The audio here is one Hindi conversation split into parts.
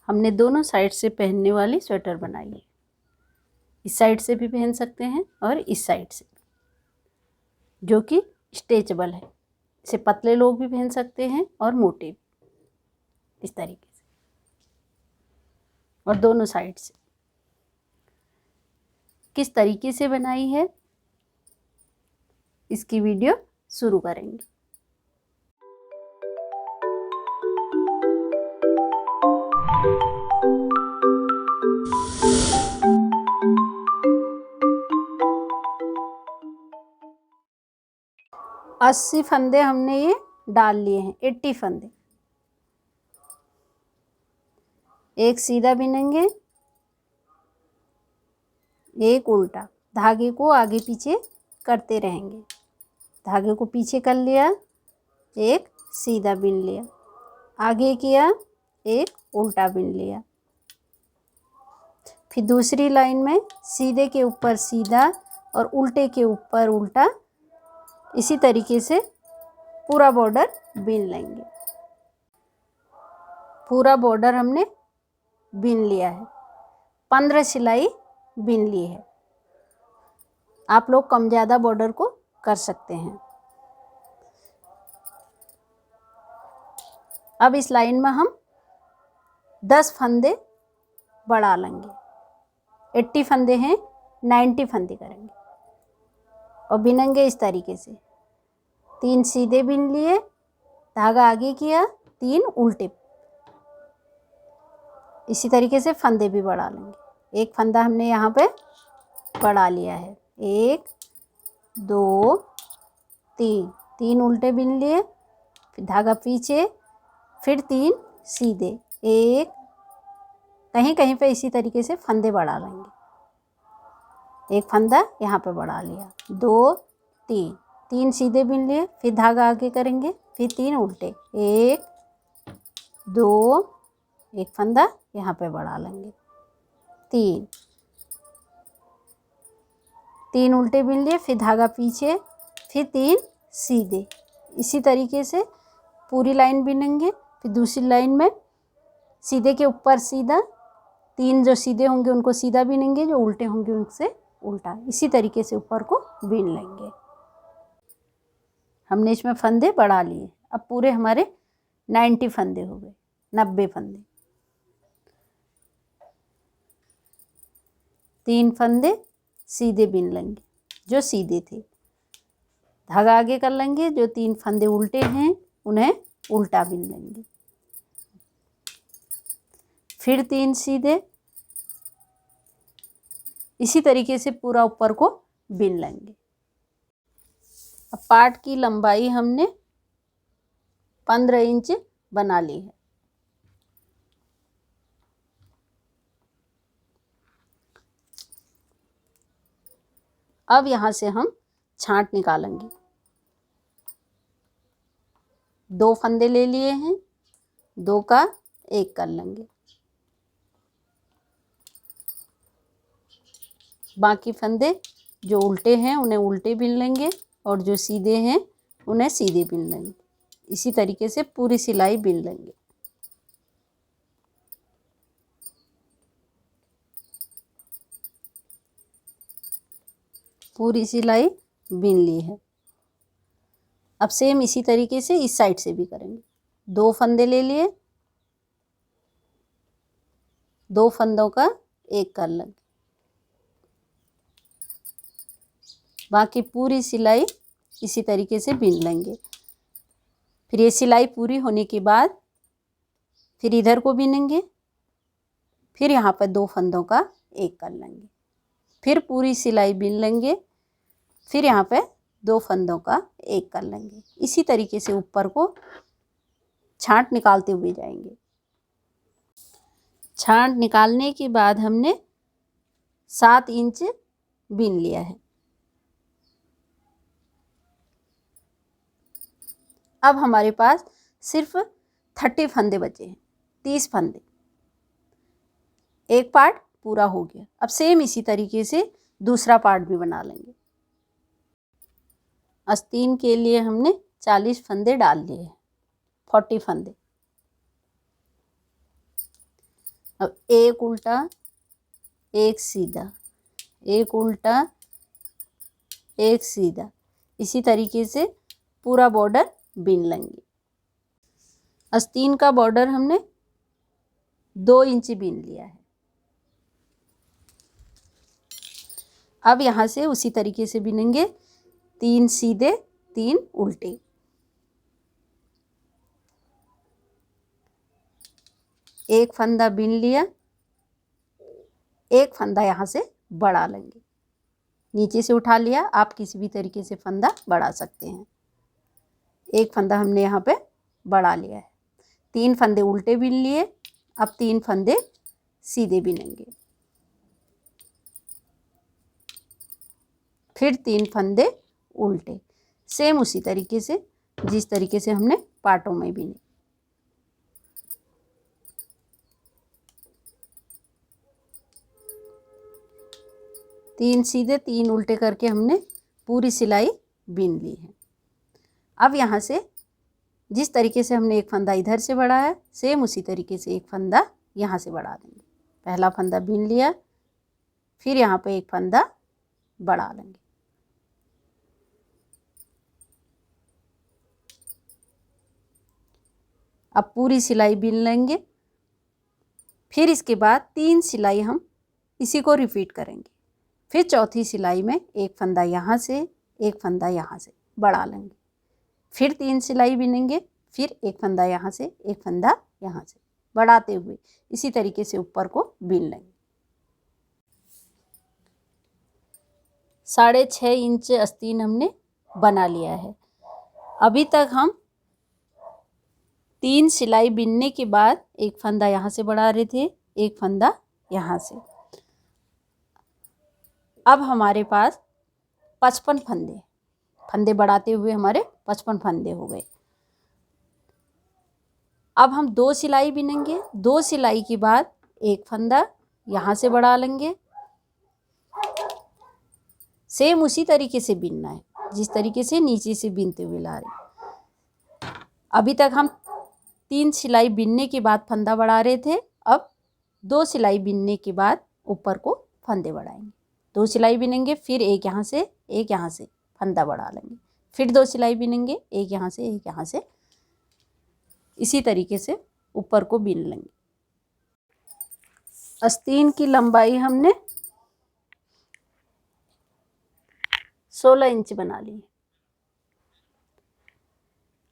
हमने दोनों साइड से पहनने वाली स्वेटर बनाई है। इस साइड से भी पहन सकते हैं और इस साइड से, जो कि स्ट्रेचेबल है। इसे पतले लोग भी पहन सकते हैं और मोटे भी, इस तरीके से, और दोनों साइड से। किस तरीके से बनाई है इसकी वीडियो शुरू करेंगे। अस्सी फंदे हमने ये डाल लिए हैं, 80 फंदे। एक सीधा बिनेंगे, एक उल्टा। धागे को आगे पीछे करते रहेंगे। धागे को पीछे कर लिया, एक सीधा बिन लिया, आगे किया, एक उल्टा बिन लिया। फिर दूसरी लाइन में सीधे के ऊपर सीधा और उल्टे के ऊपर उल्टा, इसी तरीके से पूरा बॉर्डर बिन लेंगे। पूरा बॉर्डर हमने बिन लिया है, 15 सिलाई बिन ली है। आप लोग कम ज़्यादा बॉर्डर को कर सकते हैं। अब इस लाइन में हम 10 फंदे बढ़ा लेंगे। 80 फंदे हैं, 90 फंदे करेंगे और बिनेंगे इस तरीके से। 3 सीधे बिन लिए, धागा आगे किया, 3 उल्टे। इसी तरीके से फंदे भी बढ़ा लेंगे। एक फंदा हमने यहाँ पे बढ़ा लिया है, 1 2 3, 3 उल्टे बिन लिए, फिर धागा पीछे, फिर 3 सीधे, एक, कहीं कहीं पे इसी तरीके से फंदे बढ़ा लेंगे। एक फंदा यहाँ पे बढ़ा लिया, 2 3, 3 सीधे बिन लिए, फिर धागा आगे करेंगे, फिर 3 उल्टे, 1 2, एक फंदा यहाँ पे बढ़ा लेंगे, 3 उल्टे बिन लिए, फिर धागा पीछे, फिर 3 सीधे। इसी तरीके से पूरी लाइन बिनेंगे। फिर दूसरी लाइन में सीधे के ऊपर सीधा, 3 जो सीधे होंगे उनको सीधा बिनेंगे, जो उल्टे होंगे उनसे उल्टा। इसी तरीके से ऊपर को बिन लेंगे। हमने इसमें फंदे बढ़ा लिए। अब पूरे हमारे 90 फंदे हो गए, 90 फंदे। 3 फंदे सीधे बिन लेंगे जो सीधे थे, धागा आगे कर लेंगे, जो 3 फंदे उल्टे हैं उन्हें उल्टा बिन लेंगे, फिर 3 सीधे। इसी तरीके से पूरा ऊपर को बिन लेंगे। अब पार्ट की लंबाई हमने 15 इंच बना ली है। अब यहाँ से हम छांट निकालेंगे। 2 फंदे ले लिए हैं, 2 का 1 कर लेंगे। बाकी फंदे जो उल्टे हैं उन्हें उल्टे बिन लेंगे और जो सीधे हैं उन्हें सीधे बिन लेंगे। इसी तरीके से पूरी सिलाई बिन लेंगे। पूरी सिलाई बिन ली है। अब सेम इसी तरीके से इस साइड से भी करेंगे। 2 फंदे ले लिए, 2 फंदों का 1 कर लेंगे। बाकी पूरी सिलाई इसी तरीके से बिन लेंगे। फिर ये सिलाई पूरी होने के बाद फिर इधर को बिनेंगे, फिर यहाँ पर 2 फंदों का 1 कर लेंगे, फिर पूरी सिलाई बिन लेंगे, फिर यहाँ पे 2 फंदों का 1 कर लेंगे। इसी तरीके से ऊपर को छांट निकालते हुए जाएंगे। छांट निकालने के बाद हमने 7 इंच बिन लिया है। अब हमारे पास सिर्फ 30 फंदे बचे हैं, 30 फंदे। एक पार्ट पूरा हो गया। अब सेम इसी तरीके से दूसरा पार्ट भी बना लेंगे। आस्तीन के लिए हमने 40 फंदे डाल लिए हैं, 40 फंदे। अब एक उल्टा एक सीधा, एक उल्टा एक सीधा, इसी तरीके से पूरा बॉर्डर बिन लेंगे। आस्तीन का बॉर्डर हमने 2 इंच बिन लिया है। अब यहाँ से उसी तरीके से बिनेंगे, 3 सीधे 3 उल्टे। एक फंदा बिन लिया, एक फंदा यहाँ से बढ़ा लेंगे, नीचे से उठा लिया। आप किसी भी तरीके से फंदा बढ़ा सकते हैं। एक फंदा हमने यहाँ पे बढ़ा लिया है। 3 फंदे उल्टे बिन लिए, अब 3 फंदे सीधे बिनेंगे, फिर 3 फंदे उल्टे, सेम उसी तरीके से जिस तरीके से हमने पार्टों में बिने। तीन सीधे 3 उल्टे करके हमने पूरी सिलाई बिन ली है। अब यहाँ से जिस तरीके से हमने एक फंदा इधर से बढ़ाया है, सेम उसी तरीके से एक फंदा यहाँ से बढ़ा देंगे। पहला फंदा बिन लिया, फिर यहाँ पे एक फंदा बढ़ा लेंगे। अब पूरी सिलाई बिन लेंगे, फिर इसके बाद 3 सिलाई हम इसी को रिपीट करेंगे। फिर चौथी सिलाई में एक फंदा यहाँ से, एक फंदा यहाँ से बढ़ा लेंगे, फिर 3 सिलाई बिनेंगे, फिर एक फंदा यहाँ से, एक फंदा यहाँ से बढ़ाते हुए इसी तरीके से ऊपर को बिन लेंगे। 6.5 इंच आस्तीन हमने बना लिया है। अभी तक हम 3 सिलाई बिनने के बाद एक फंदा यहाँ से बढ़ा रहे थे, एक फंदा यहाँ से। अब हमारे पास 55 फंदे बढ़ाते हुए हमारे 55 फंदे हो गए। अब हम 2 सिलाई बिनेंगे, 2 सिलाई के बाद एक फंदा यहाँ से बढ़ा लेंगे। सेम उसी तरीके से बिनना है जिस तरीके से नीचे से बिनते हुए ला रहे। अभी तक हम 3 सिलाई बिनने के बाद फंदा बढ़ा रहे थे, अब 2 सिलाई बिनने के बाद ऊपर को फंदे बढ़ाएंगे। 2 सिलाई बिनेंगे, फिर एक यहाँ से फंदा बढ़ा लेंगे, फिर 2 सिलाई बिनेंगे, एक यहाँ से इसी तरीके से ऊपर को बिन लेंगे। आस्तीन की लंबाई हमने 16 इंच बना ली।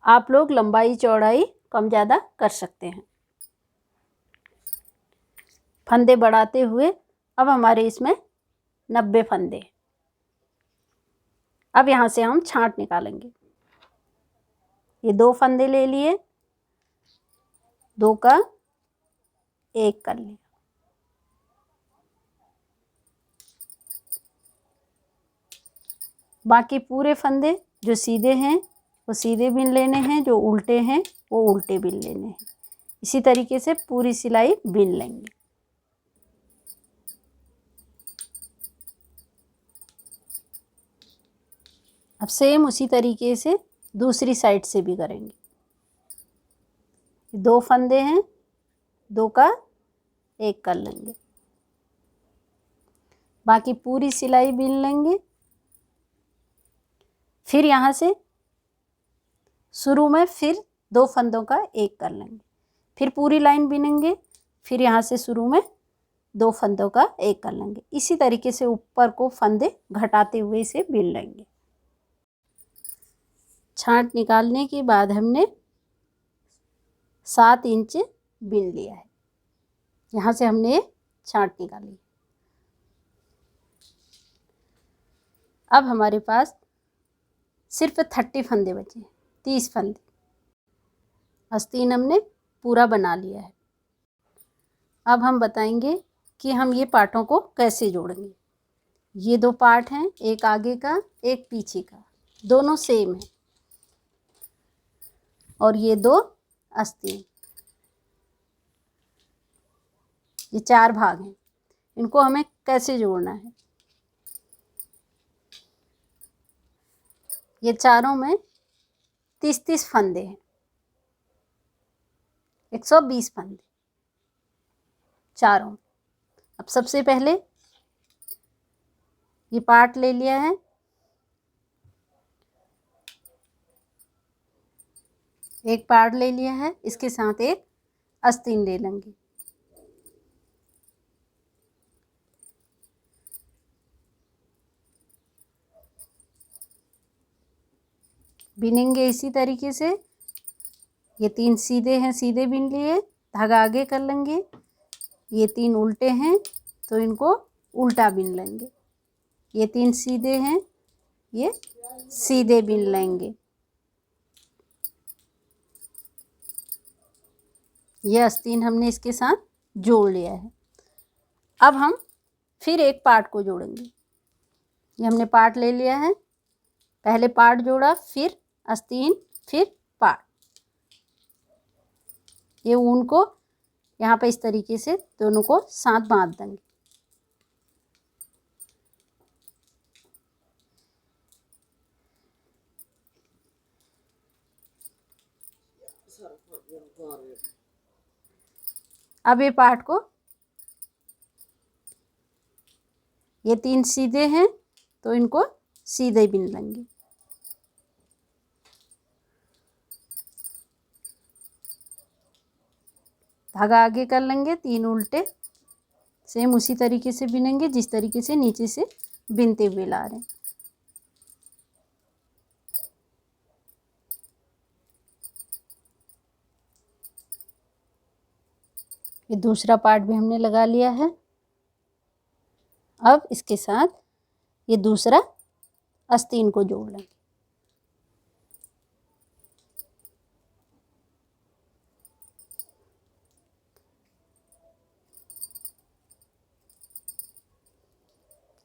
आप लोग लंबाई चौड़ाई कम ज़्यादा कर सकते हैं। फंदे बढ़ाते हुए अब हमारे इसमें 90 फंदे। अब यहाँ से हम छांट निकालेंगे। ये 2 फंदे ले लिए, 2 का 1 कर लिया, बाकी पूरे फंदे जो सीधे हैं वो सीधे बिन लेने हैं, जो उल्टे हैं वो उल्टे बिन लेने हैं। इसी तरीके से पूरी सिलाई बिन लेंगे। अब सेम उसी तरीके से दूसरी साइड से भी करेंगे। 2 फंदे हैं, 2 का 1 कर लेंगे, बाकी पूरी सिलाई बिन लेंगे। फिर यहाँ से शुरू में फिर 2 फंदों का 1 कर लेंगे, फिर पूरी लाइन बिनेंगे, फिर यहाँ से शुरू में 2 फंदों का 1 कर लेंगे। इसी तरीके से ऊपर को फंदे घटाते हुए इसे बिन लेंगे। छांट निकालने के बाद हमने 7 इंच बिन लिया है। यहाँ से हमने छांट निकाली। अब हमारे पास सिर्फ 30 फंदे बचे हैं, 30 फंदे। आस्तीन हमने पूरा बना लिया है। अब हम बताएंगे कि हम ये पार्टों को कैसे जोड़ेंगे। ये 2 पार्ट हैं, एक आगे का एक पीछे का, दोनों सेम है, और ये 2 आस्तीन, ये 4 भाग हैं। इनको हमें कैसे जोड़ना है। ये चारों में 30-30 फंदे हैं, 120 फंदे। चारों। अब सबसे पहले ये पार्ट ले लिया है, एक पार्ट ले लिया है, इसके साथ एक आस्तीन ले लेंगे। बिनेंगे इसी तरीके से। ये 3 सीधे हैं, सीधे बिन लिए, धागा आगे कर लेंगे। ये 3 उल्टे हैं तो इनको उल्टा बिन लेंगे। ये 3 सीधे हैं, ये सीधे बिन लेंगे। ये आस्तीन हमने इसके साथ जोड़ लिया है। अब हम फिर एक पार्ट को जोड़ेंगे। ये हमने पार्ट ले लिया है, पहले पार्ट जोड़ा, फिर आस्तीन, फिर पार्ट। ये ऊन को यहाँ पे इस तरीके से दोनों को साथ बांध देंगे। अब ये पार्ट को, ये 3 सीधे हैं तो इनको सीधे बिन लेंगे। धागा आगे कर लेंगे, 3 उल्टे सेम उसी तरीके से बिनेंगे जिस तरीके से नीचे से बिनते हुए ला रहे हैं। ये दूसरा पार्ट भी हमने लगा लिया है। अब इसके साथ ये दूसरा आस्तीन को जोड़ लेंगे।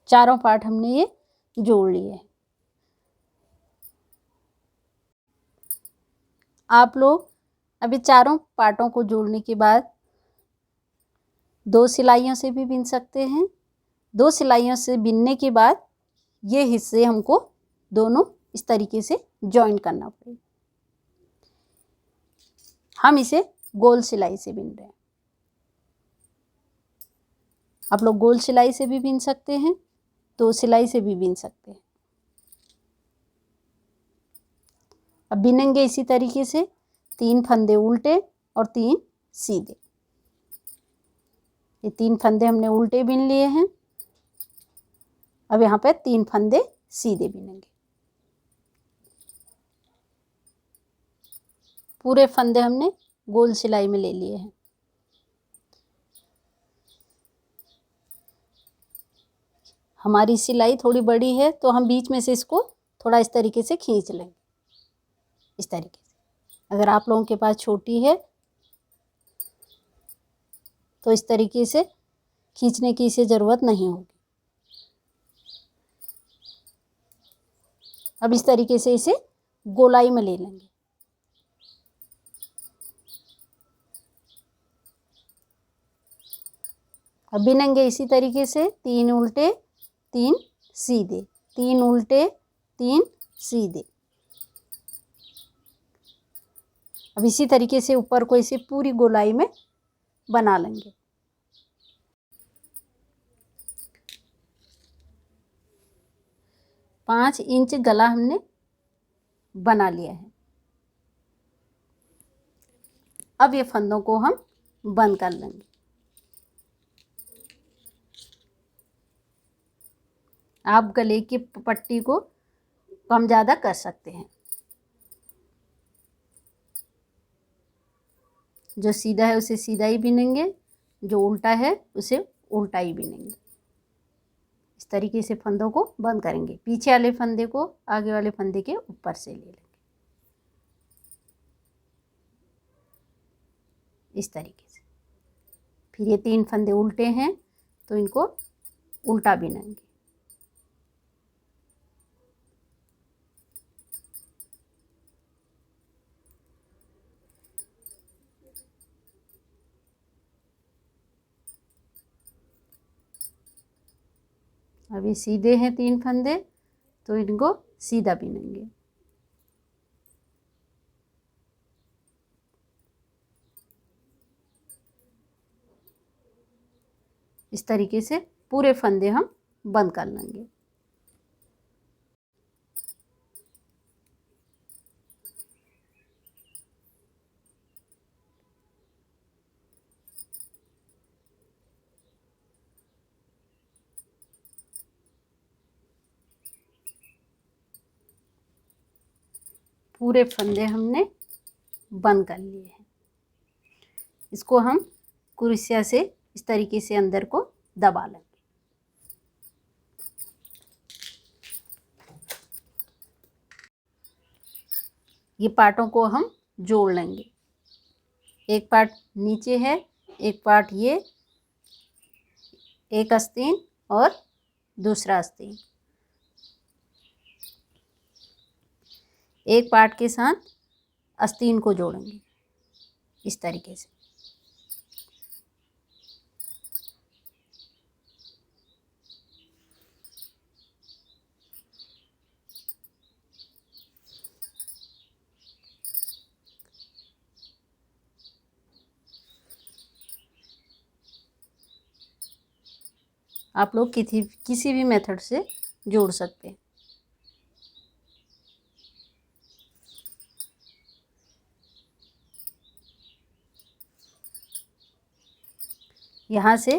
चारों पार्ट हमने ये जोड़ लिए हैं। आप लोग अभी चारों पार्टों को जोड़ने के बाद 2 सिलाइयों से भी बिन सकते हैं। 2 सिलाइयों से बिनने के बाद ये हिस्से हमको दोनों इस तरीके से जॉइन करना पड़ेगा। हम इसे गोल सिलाई से बिन रहे हैं। आप लोग गोल सिलाई से भी बिन सकते हैं, 2 सिलाई से भी बिन सकते हैं। अब बिनेंगे इसी तरीके से, 3 फंदे उल्टे और 3 सीधे। ये 3 फंदे हमने उल्टे बिन लिए हैं। अब यहाँ पे 3 फंदे सीधे बिनेंगे। पूरे फंदे हमने गोल सिलाई में ले लिए हैं। हमारी सिलाई थोड़ी बड़ी है तो हम बीच में से इसको थोड़ा इस तरीके से खींच लेंगे, इस तरीके से। अगर आप लोगों के पास छोटी है तो इस तरीके से खींचने की इसे ज़रूरत नहीं होगी। अब इस तरीके से इसे गोलाई में ले लेंगे। अब बिनेंगे इसी तरीके से, 3 उल्टे 3 सीधे, 3 उल्टे 3 सीधे। अब इसी तरीके से ऊपर को इसे पूरी गोलाई में बना लेंगे। पाँच इंच गला हमने बना लिया है। अब ये फंदों को हम बंद कर लेंगे। आप गले की पट्टी को कम ज़्यादा कर सकते हैं। जो सीधा है उसे सीधा ही बिनेंगे, जो उल्टा है उसे उल्टा ही बिनेंगे। इस तरीके से फंदों को बंद करेंगे। पीछे वाले फंदे को आगे वाले फंदे के ऊपर से ले लेंगे, इस तरीके से। फिर ये 3 फंदे उल्टे हैं तो इनको उल्टा बिनेंगे। अभी सीधे हैं 3 फंदे तो इनको सीधा बिनेंगे। इस तरीके से पूरे फंदे हम बंद कर लेंगे। पूरे फंदे हमने बंद कर लिए हैं। इसको हम कुर्सिया से इस तरीके से अंदर को दबा लेंगे। ये पार्टों को हम जोड़ लेंगे। एक पार्ट नीचे है, एक पार्ट ये, एक आस्तीन और दूसरा आस्तीन। एक पार्ट के साथ आस्तीन को जोड़ेंगे इस तरीके से। आप लोग किसी भी मेथड से जोड़ सकते हैं। यहाँ से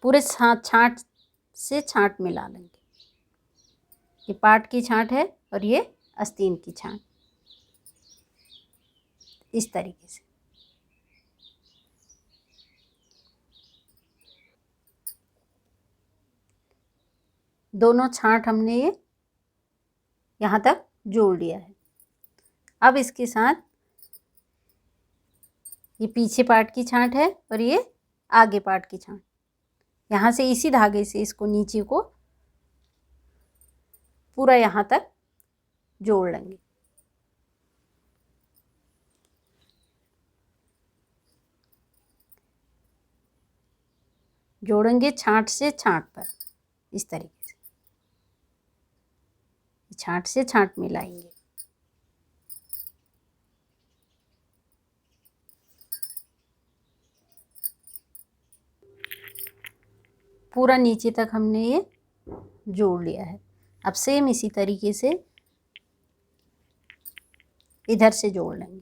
पूरे छांट से छांट मिला लेंगे। ये पार्ट की छांट है और ये आस्तीन की छांट, इस तरीके से। दोनों छांट हमने ये यहाँ तक जोड़ लिया है। अब इसके साथ ये पीछे पार्ट की छांट है और ये आगे पार्ट की छांट। यहाँ से इसी धागे से इसको नीचे को पूरा यहाँ तक जोड़ लेंगे। जोड़ेंगे छांट से छांट पर, इस तरीके से छांट से छांट मिलाएंगे। पूरा नीचे तक हमने ये जोड़ लिया है। अब सेम इसी तरीके से इधर से जोड़ लेंगे।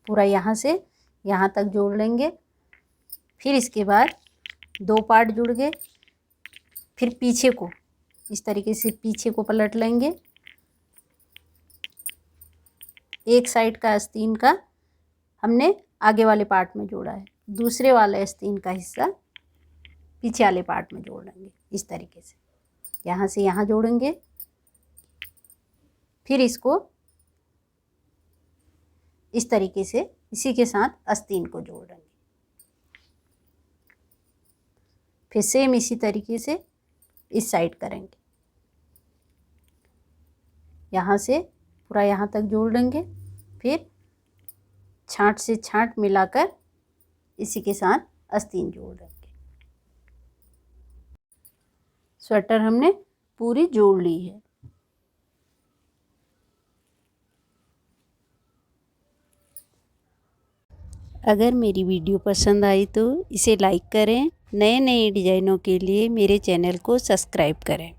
पूरा यहाँ से यहाँ तक जोड़ लेंगे। फिर इसके बाद दो पार्ट जुड़ गए। फिर पीछे को इस तरीके से पीछे को पलट लेंगे। एक साइड का आस्तीन का हमने आगे वाले पार्ट में जोड़ा है, दूसरे वाले आस्तीन का हिस्सा पीछे वाले पार्ट में जोड़ लेंगे इस तरीके से। यहाँ से यहाँ जोड़ेंगे, फिर इसको इस तरीके से इसी के साथ आस्तीन को जोड़ लेंगे। फिर सेम इसी तरीके से इस साइड करेंगे। यहाँ से पूरा यहाँ तक जोड़ लेंगे। फिर छांट से छांट मिलाकर इसी के साथ आस्तीन जोड़ लेंगे। स्वेटर हमने पूरी जोड़ ली है। अगर मेरी वीडियो पसंद आई तो इसे लाइक करें। नए नए डिज़ाइनों के लिए मेरे चैनल को सब्सक्राइब करें।